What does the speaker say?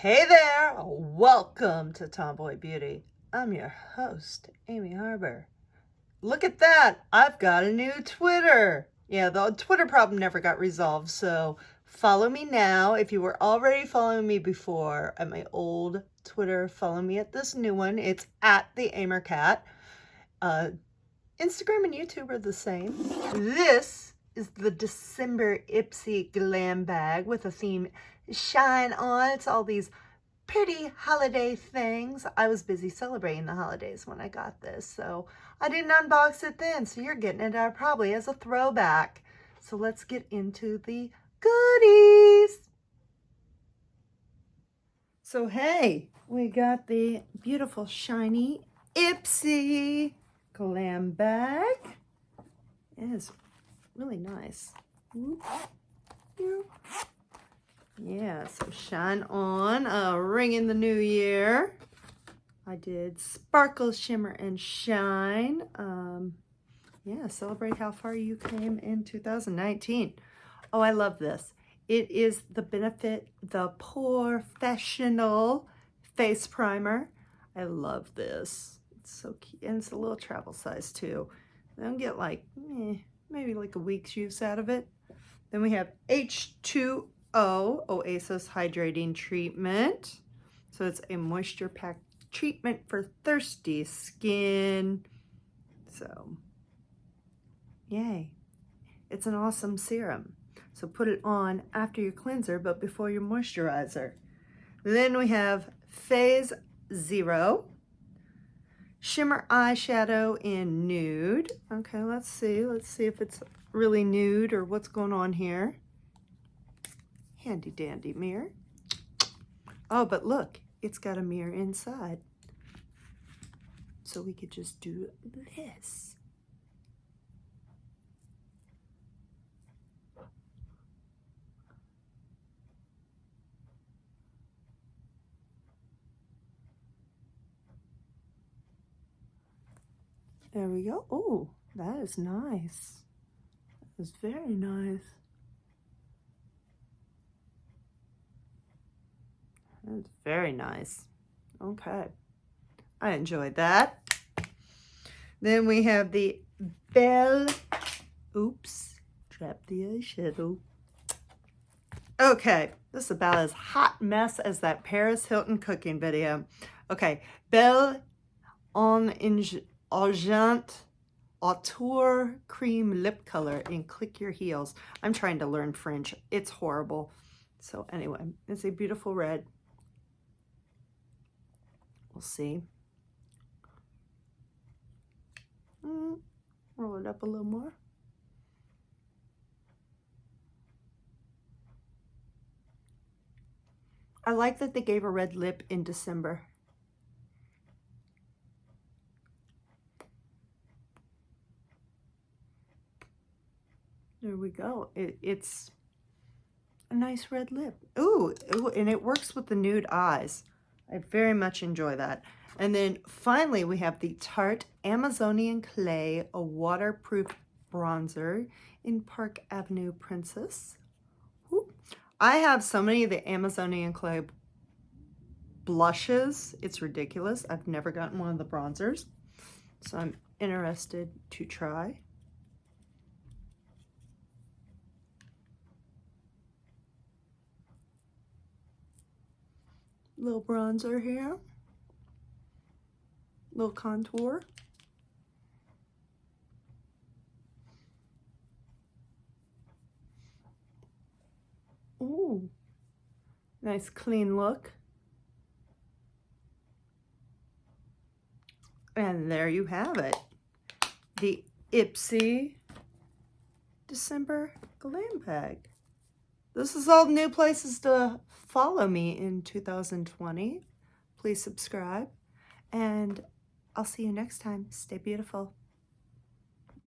Hey there, welcome to Tomboy Beauty. I'm your host, Amy Harber. Look at that, I've got a new Twitter. Yeah, the Twitter problem never got resolved, so follow me now. If you were already following me before at my old Twitter, follow me at this new one. It's at the Amercat. Instagram and YouTube are the same. This is the December Ipsy Glam bag with a theme Shine On. It's all these pretty holiday things. I was busy celebrating the holidays when I got this, so I didn't unbox it then, so you're getting it out probably as a throwback. So let's get into the goodies. So hey, we got the beautiful shiny Ipsy Glam bag. It is really nice. Yeah, so shine on, ring in the new year. I did sparkle, shimmer, and shine. Yeah, celebrate how far you came in 2019. Oh, I love this. It is the Benefit, the Porefessional face primer. I love this. It's so cute, and it's a little travel size too. I don't get like, maybe like a week's use out of it. Then we have H2O Oasis Hydrating Treatment. So it's a moisture packed treatment for thirsty skin. So, yay. It's an awesome serum. So put it on after your cleanser, but before your moisturizer. Then we have Phase Zero Shimmer Eyeshadow in Nude. Okay, let's see. Let's see if it's really nude or what's going on here. Handy dandy mirror. Oh, but look, it's got a mirror inside. So we could just do this. There we go. Oh, that is nice. That is very nice. That's very nice. Okay. I enjoyed that. Then we have the Belle. Oops. Dropped the eyeshadow. Okay. This is about as hot mess as that Paris Hilton cooking video. Okay. Belle En Argent Auteur Cream Lip Color in Click Your Heels. I'm trying to learn French. It's horrible. So anyway, it's a beautiful red. We'll see. Roll it up a little more. I like that they gave a red lip in December. There we go. It's a nice red lip. Ooh, and it works with the nude eyes. I very much enjoy that. And then finally, we have the Tarte Amazonian Clay, a waterproof bronzer in Park Avenue Princess. Ooh. I have so many of the Amazonian Clay blushes. It's ridiculous. I've never gotten one of the bronzers, so I'm interested to try. Little bronzer here, little contour. Ooh, nice clean look. And there you have it, the Ipsy December Glam bag. This is all new places to follow me in 2020. Please subscribe, and I'll see you next time. Stay beautiful.